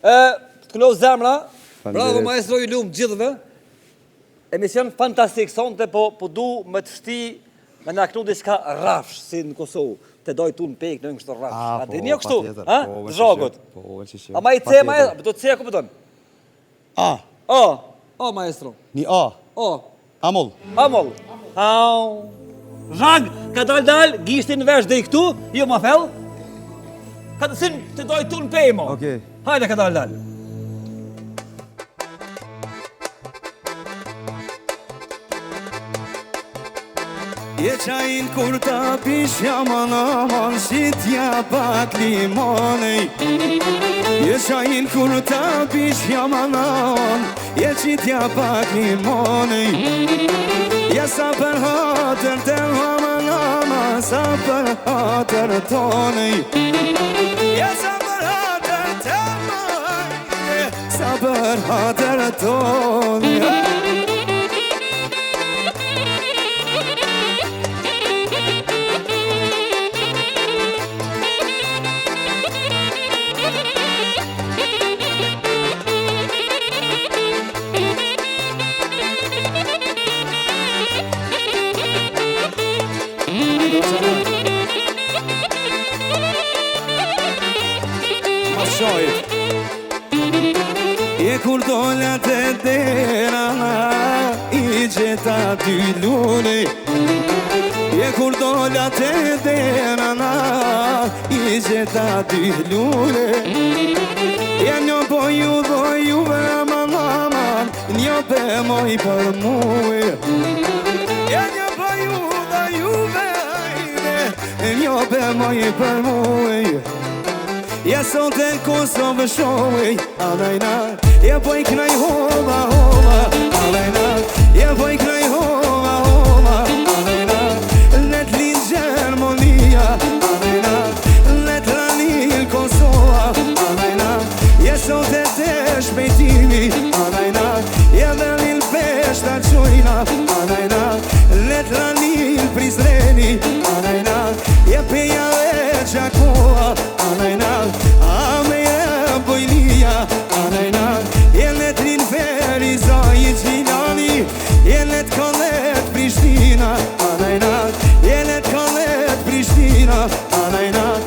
Të kënoj zemra. Bravo, Faleminderit. maestro, ju lumë gjithëve. Emision fantastik sonte, po du me të shti me na knu diçka rafsh, si në Kosovë. Te doj tu në pejk, në kështu rafsh. A dini jo kështu? Ha? Zhogut. Po, që Ama i ce, maestro, do të ce, ku pëton? A, O, maestro. një A, O, amull. amoll. Au. Zhag, ka dal, gishtin vesh dhe i këtu, jo ma fell. Ka të sin të doj tu në pej, mo. Okej. Hajde, ka dal. Je qajin kur ta pish jaman aman si t'ja pak limonej. Je qajin kur ta pish jaman aman je që t'ja pak limonej. Ja sa për hatër të aman aman sa për hatër tonej. Ja sa për hatër të aman sa për hatër tonej. Je kur dolla të dera i gjeta dy lune. Je kur dolla të dera i gjeta dy lune. Ja një po ju do juve aman aman një pe moj për muj. Ja një po ju do juve një pe moj për muj. Ja sot e Kosovë shoj, alajna. Ja po i knaj hova, hova, alajna. Ja po i knaj hova, hova, alajna. Let lind Gjermonia, alajna. Let ranil Kosova, alajna. Ja sot e te shpejtimi, alajna. Ja velil peshta qojna, alajna. Let ranil Prizreni, alajna. Ja peja e Gjakoa, alajna. Jelet kolet Prishtina, anajna. Jelet kolet Prishtina, anajna.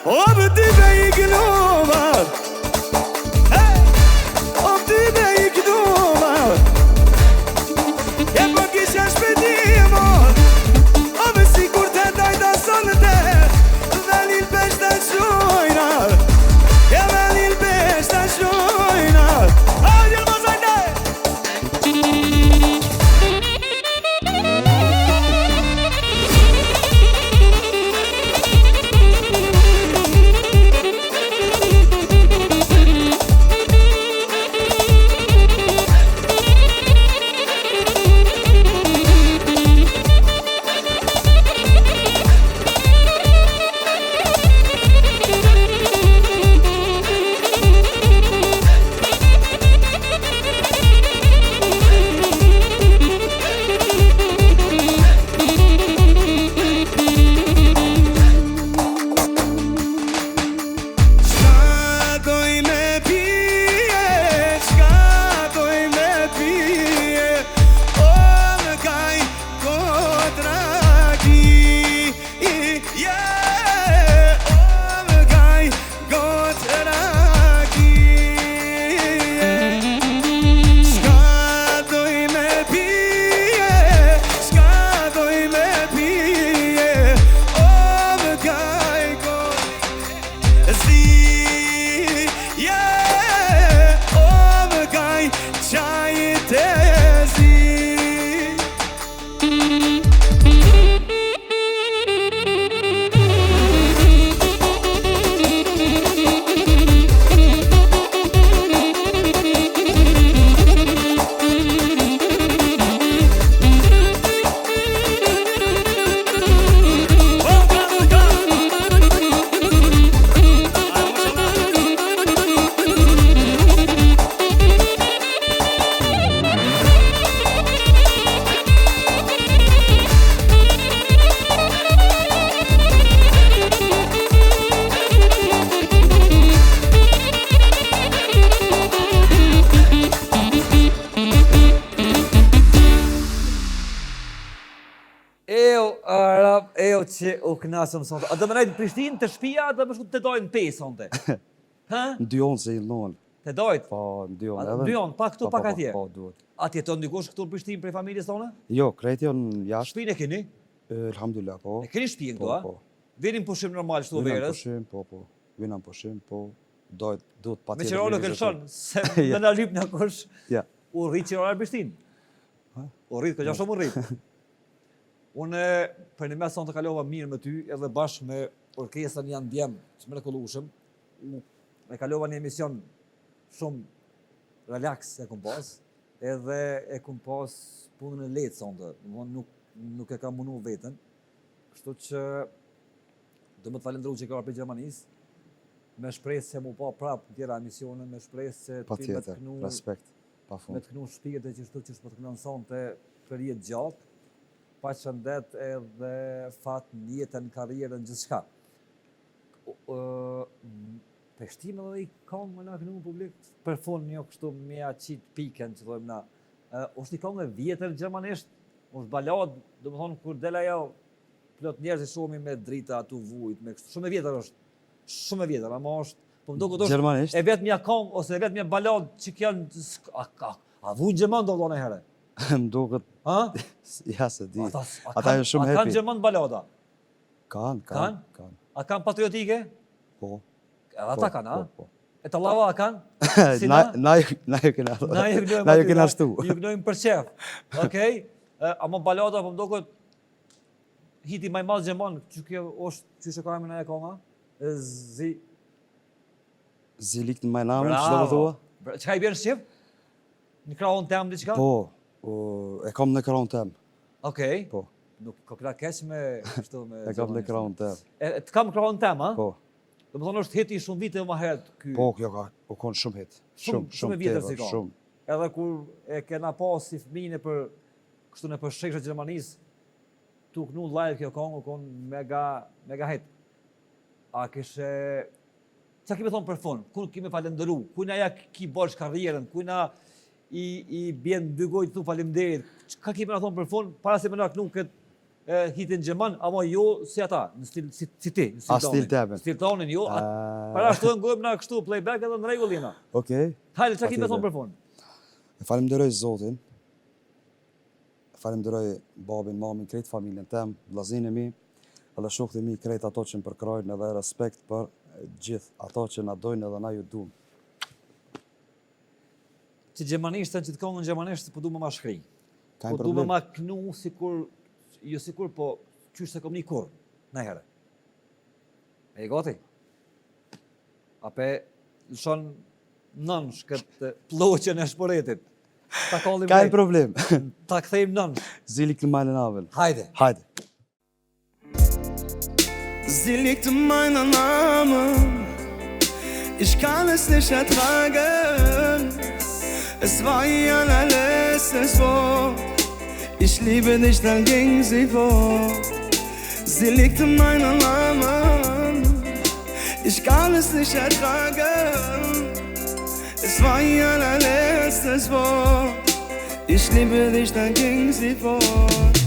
وبتبقى قلوبك وبتبقى قلوبك يبقى شاش بديمك وبسيكور تدعي دا صنته غالي الباش دا شوينا يا غالي الباش دا شوينا هاي المزايدة që u knasëm sonte. A do më nejtë në Prishtinë të shtëpia, a do më shku të dojnë në pesë sonte? Ha? Në dyon se i lënon. Të dojtë? Po, në dyon Në edhe. dyon, pa këtu, pak atje. Po, duhet. A tjeton dikush këtu në Prishtinë prej familjes tonë? Jo, krejt janë jashtë. Shtëpinë e keni? Elhamdulillah, po. E keni shtëpinë këtu, a? Po. Vinin pushim normal shtu Vina në verës. pushim, po. Vina në pushim, po. Duhet pa Me tjetër. qërolo kërshon, se më na lyp në kush Ja. u rrit qërolo në Prishtinë. U rrit, ka shumë u rrit. Unë për një mes sonë të kalova mirë me ty, edhe bashkë me orkestrën janë djemë, që mrekullueshëm. Me kalova një emision shumë relax e kum pas, edhe e kum pas punën e lehtë sonte, nuk e kam munu veten. Kështu që do më të falendru që ka për Gjermanisë, me shpresë se mu pa prapë tjera emisione, me shpresë se Pa ti me të tjetër, knu respekt, pa me fund. të knu shpijet e që shpo të knu sonte për jetë gjatë, pa shëndet edhe fat në jetën, karrierën, gjithçka. Peshtime dhe i kam më na kënu në publik, për fund një kështu me aqit piken që thojmë na. Është i kam e vjetër gjermanisht, është balad, do më thonë, kur del ajo, plot njerëz i shumë me drita atu vujt, me kështu, shumë e vjetër është, shumë e vjetër, ama është, po më duket është Gjermanisht? e vetë mja kam, ose e vetë mja balad që janë, a vujt gjerman do vdone herë? Më duket, Ha? ja se di. A Ata janë shumë kanë happy. gjerman balada? Kanë. A kanë patriotike? Po. Edhe ata kanë, a? Po. E të lava a kanë? Si Na ju kena. Na ju gnojmë Na ju aty, kena na- shtu. Ju gnojmë për qef. Okej? Ama balada po më duket hiti më i madh gjerman, që kjo është që ka emrin e konga? Zilik në majnamin, që do më thua? Çka i bën shqip? Në krahun tem diçka? Po, e kam në krahun tem. Okej. Po, Nuk ka kra keq me kështu me. e kam në gjermanisht. krahun tem. Të kam krahun tem, a? Po, Do të thonë është hiti shumë vite më herët ky. po, kjo ka, u konë shumë hit. Shumë e vjetër si ka. shumë. Edhe kur e kena pas si fëmijën e për kështu në për sheksha Gjermanisë, tu knu live kjo këngë, kon mega hit. A kishe çka kemi thonë për fund? Ku kemi falendëru? Ku na ja ki bosh karrierën? Ku na i bjen dy gojë tu faleminderit? Çka kemi na thonë për fund para se më na knu kët hitin gjeman, ama jo si ata, në stil si ti, në A stil temen. Stil tonin, jo. Para ashtu ngojmë na kështu playback edhe në rregullina. Okej. Hajde, çka kemi thonë për fund? Falemderoj Zotin. Falemderoj babin, mamin, krejt familjen tem, vllazin e mi, edhe shokët e mi, krejt ato që më përkrojnë edhe respekt për gjithë ato që na dojnë edhe na ju duam. Që gjemanishtën që të këngën gjemanisht, po du më ma shkri. Ka Po du më problem. ma knu sikur, jo sikur, po qysh se kom një kur, në herë. E gati? Ape lëshon nënsh këtë ploqen e shporetit. Ta kallim Ka drejt. problem. Ta kthejmë nënsh. Zili klimalën avel. Hajde. Hajde. Sie liegt in meiner Namen. Ich kann es nicht ertragen. Es war ihr allerletztes Wort. Ich liebe dich, dann ging sie fort. Sie liegt in meiner Namen. Ich kann es nicht ertragen. Es war ihr allerletztes Wort. Ich liebe dich, dann ging sie fort.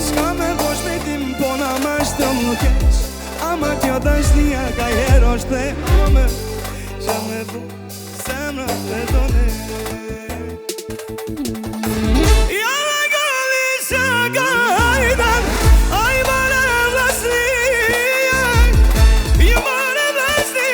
S'ka me po shmetim, po na ma shtë më keq. Ama kjo dashnia ka herë është dhe ame që me bu zemra të done. Ja me gëlli që ka hajdan, aj mare vlasni, ju mare vlasni,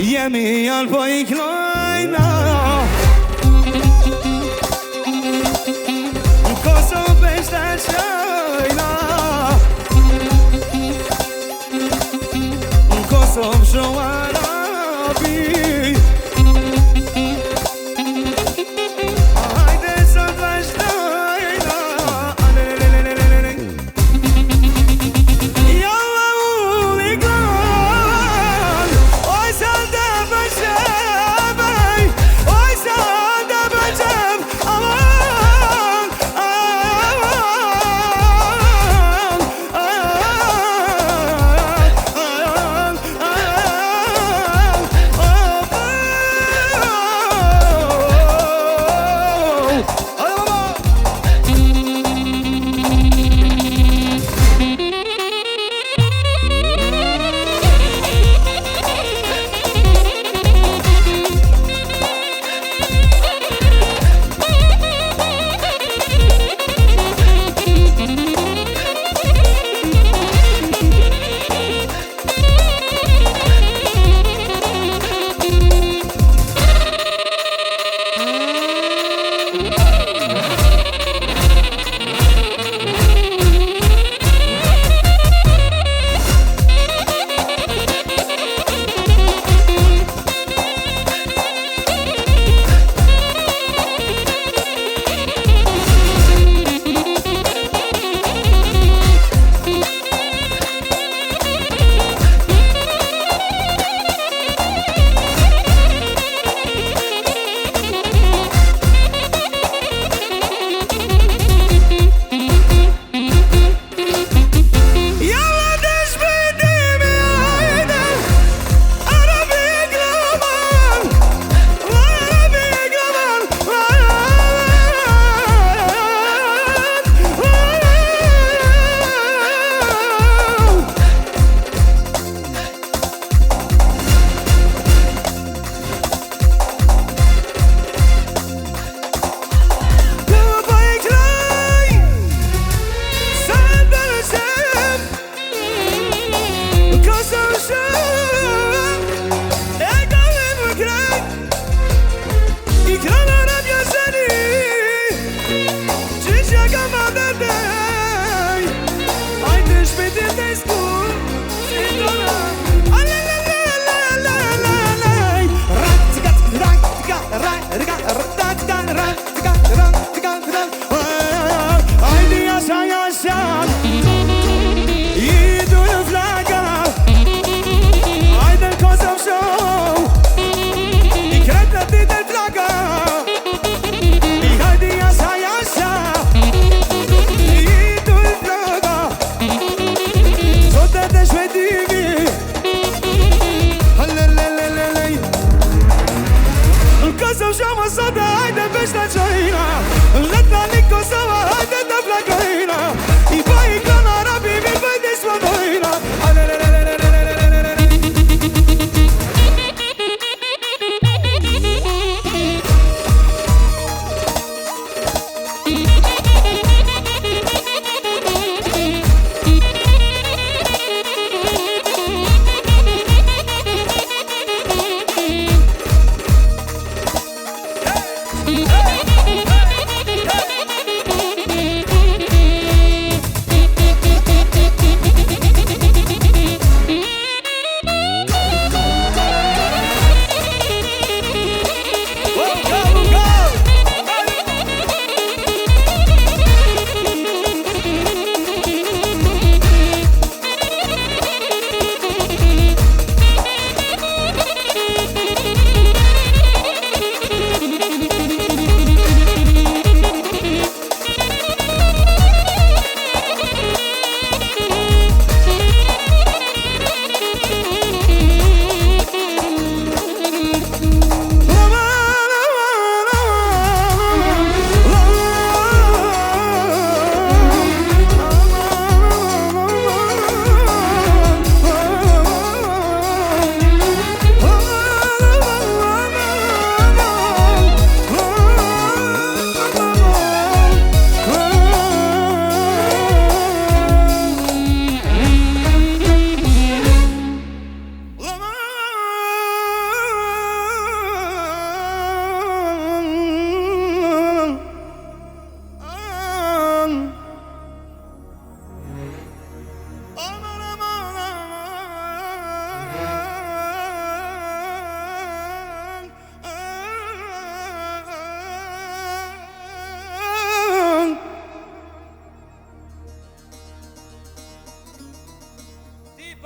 Jemi janë po I knojna Në Kosovë ishte qojna Në Kosovë shumë arabi Hajde sot vazhdojna Jalla uli glan Oj sa të bëqebej Oj sa të bëqeb Aman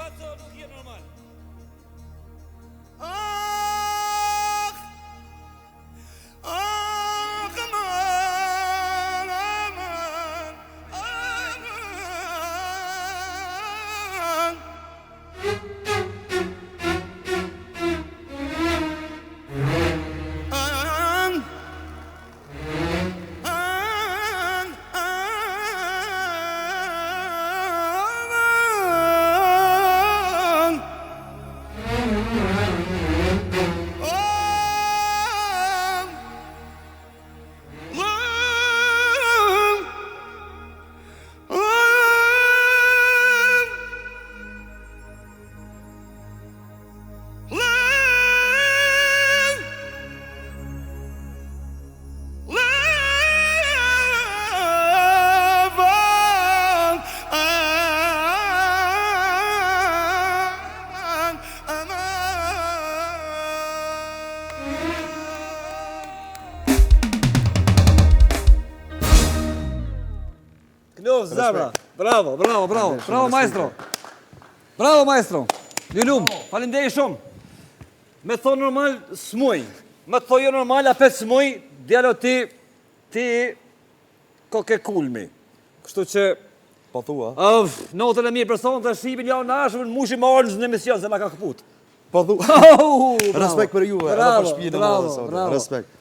Baco nuk je normal. Këndosh zemra. Bravo, bravo, bravo. Bravo maestro. Bravo maestro. Lulum, faleminderit shumë. Me thonë normal smuj. Me thonë jo normal a 5 smuj, djalo ti koke kulmi. Kështu që Po thua? notën e mirë person të shqipin ja nashëm mushi më orën në emision se ma ka këput. Po thua? Bravo. Respekt për juve, edhe për shtëpinë e madhe sot. Bravo. Respekt.